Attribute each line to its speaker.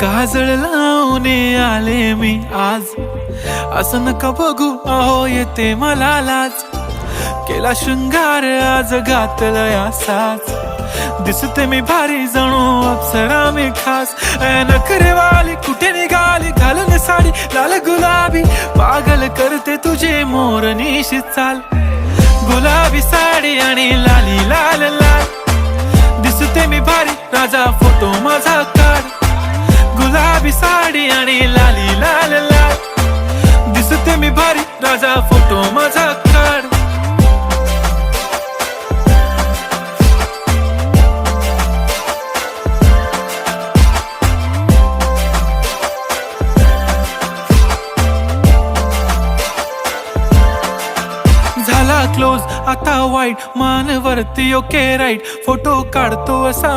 Speaker 1: काजळ लावून आले मी आज, असं नका बघू अहो येते मला लाज. केला शृंगार आज घातलाय असाच, दिसते मी भारी जणू अप्सरा मी खास. नखरेवाली कुठे निघाली घालून साडी लाल गुलाबी, पागल करते तुझे मोरनीशी चाल. गुलाबी साडी आणि लाली लाल लाल, दिसते मी भारी राजा फोटो माझा काढ. गुलाबी साडी आणि लाली लाल लाल, दिसते मी भारी राजा फोटो माझा काढ. झाला क्लोज आता वाईट, मान वरती ओके राईट, फोटो काढतो असा